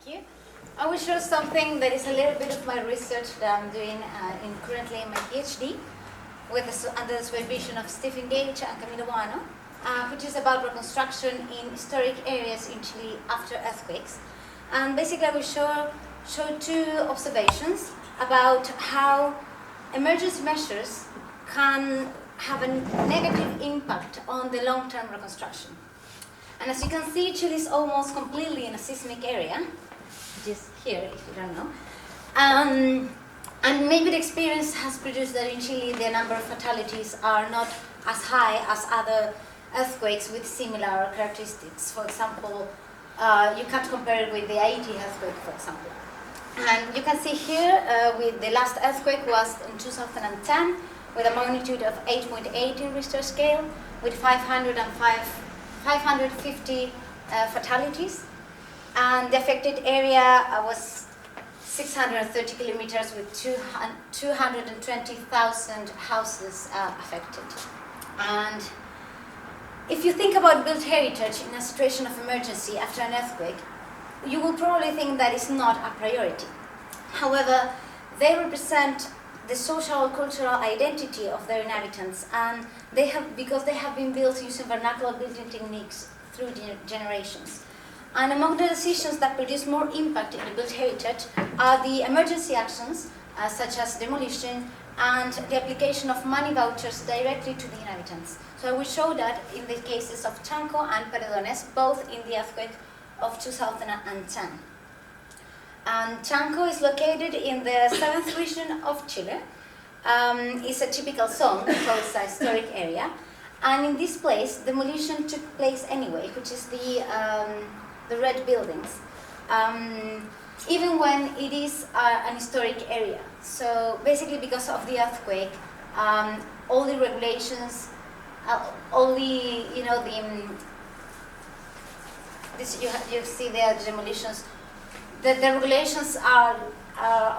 Thank you. I will show something that is a little bit of my research that I'm doing currently in my PhD under the supervision of Stephen Gage and Camilo Boano, which is about reconstruction in historic areas in Chile after earthquakes. And basically I will show two observations about how emergency measures can have a negative impact on the long-term reconstruction. And as you can see, Chile is almost completely in a seismic area, which is here if you don't know. And maybe the experience has produced that in Chile the number of fatalities are not as high as other earthquakes with similar characteristics. For example, you can't compare it with the Haiti earthquake, for example. And you can see here with the last earthquake was in 2010 with a magnitude of 8.8 in Richter scale with 550 fatalities. And the affected area was 630 kilometers with 220,000 houses affected. And if you think about built heritage in a situation of emergency after an earthquake, you will probably think that it's not a priority. However, they represent the social and cultural identity of their inhabitants, and because they have been built using vernacular building techniques through generations. And among the decisions that produce more impact in the built heritage are the emergency actions, such as demolition and the application of money vouchers directly to the inhabitants. So I will show that in the cases of Chanco and Paredones, both in the earthquake of 2010. And Chanco is located in the 7th region of Chile. It's a typical zone, so it's a historic area. And in this place, demolition took place anyway, which is the red buildings, even when it is an historic area. So basically because of the earthquake, all the regulations, you see there the demolitions, the regulations are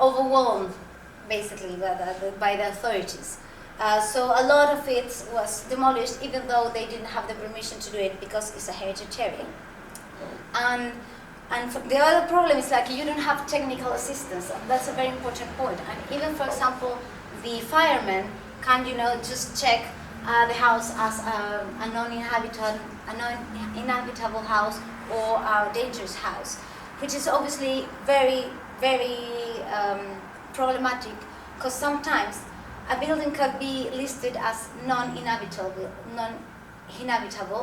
overwhelmed basically by the authorities. So a lot of it was demolished even though they didn't have the permission to do it because it's a heritage area. And the other problem is like you don't have technical assistance, and that's a very important point. And even, for example, the firemen can, just check the house as a non-inhabitable house or a dangerous house, which is obviously very, very problematic, because sometimes a building can be listed as non-inhabitable,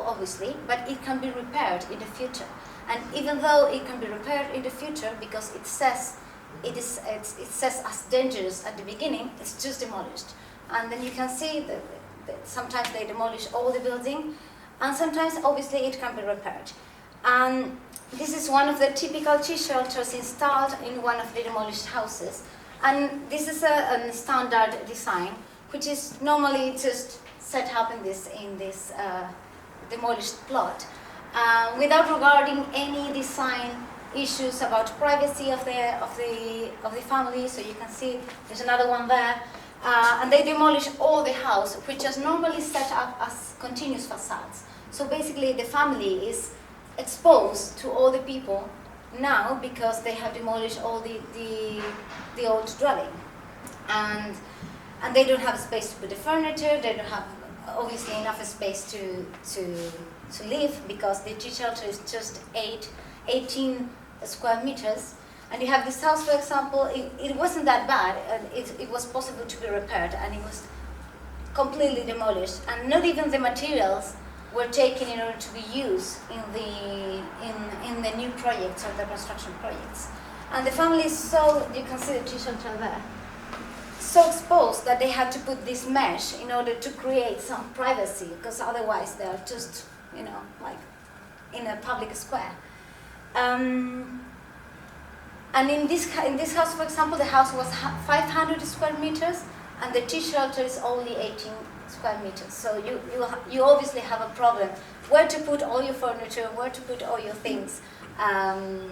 obviously, but it can be repaired in the future. And even though it can be repaired in the future, because it says as dangerous at the beginning, it's just demolished. And then you can see that sometimes they demolish all the building, and sometimes obviously it can be repaired. And this is one of the typical tea shelters installed in one of the demolished houses. And this is a standard design, which is normally just set up in this demolished plot, without regarding any design issues about privacy of the family. So you can see there's another one there, and they demolish all the house, which is normally set up as continuous facades. So basically, the family is exposed to all the people now because they have demolished all the old dwelling, and they don't have space to put the furniture. They don't have obviously enough space to live, because the tea shelter is just 18 square meters. And you have this house, for example, it wasn't that bad, and it was possible to be repaired, and it was completely demolished, and not even the materials were taken in order to be used in the new projects or the construction projects. And the family is so, you can see the tea shelter there, so exposed that they had to put this mesh in order to create some privacy, because otherwise they are just, like in a public square. And in this house, for example, the house was 500 square meters, and the tea shelter is only 18 square meters. So you obviously have a problem where to put all your furniture, where to put all your things. And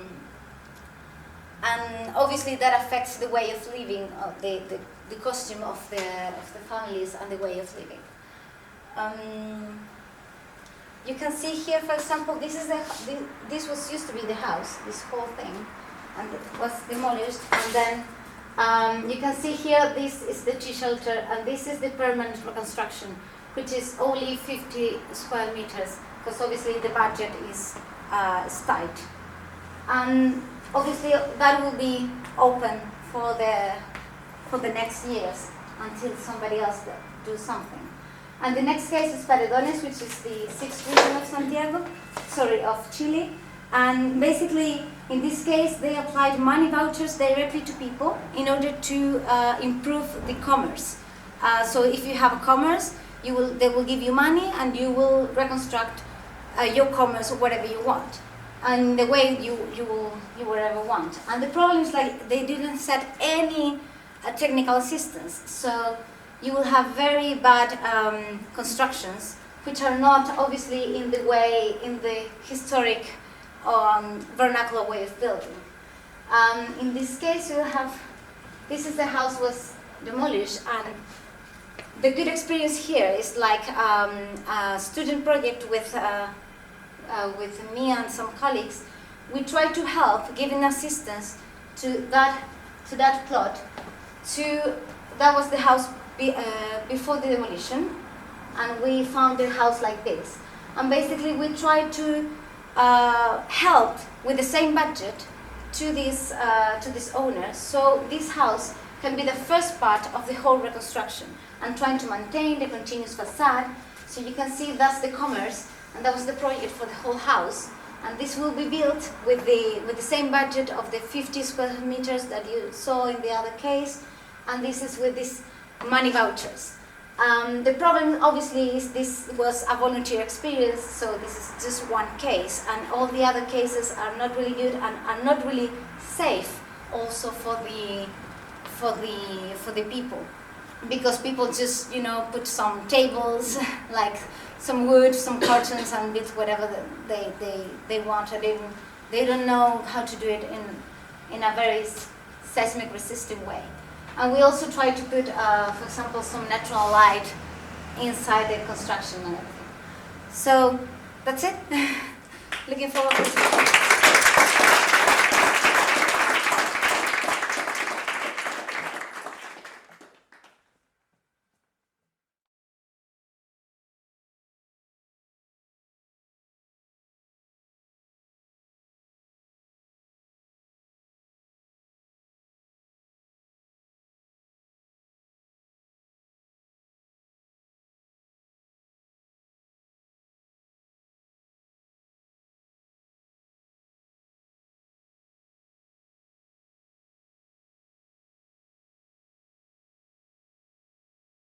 obviously that affects the way of living, the costume of the families and the way of living. You can see here, for example, this was used to be the house, this whole thing. and it was demolished. And then you can see here, this is the tea shelter, and this is the permanent reconstruction, which is only 50 square meters, because obviously the budget is tight. And obviously that will be open for the next years until somebody else do something. And the next case is Paredones, which is the 6th region of Chile. And basically, in this case, they applied money vouchers directly to people in order to improve the commerce. So if you have a commerce, they will give you money and you will reconstruct your commerce whatever you want, and the way you will ever want. And the problem is, like, they didn't set any technical assistance, so you will have very bad constructions, which are not obviously in the historic vernacular way of building. In this case, you have, this is the house was demolished, and the good experience here is like a student project with me and some colleagues. We try to help, giving assistance to that plot. That was the house before the demolition, and we found the house like this. And basically, we try to help with the same budget to this owner, so this house can be the first part of the whole reconstruction, and trying to maintain the continuous facade. So you can see that's the commerce, and that was the project for the whole house. And this will be built with the same budget of the 50 square meters that you saw in the other case, and this is with these money vouchers. The problem obviously is this was a volunteer experience, so this is just one case, and all the other cases are not really good and are not really safe also for the people, because people just put some tables, like some wood, some curtains, and build whatever they want, and they don't know how to do it in a very seismic resistant way. And we also try to put, for example, some natural light inside the construction and everything. So that's it. Looking forward to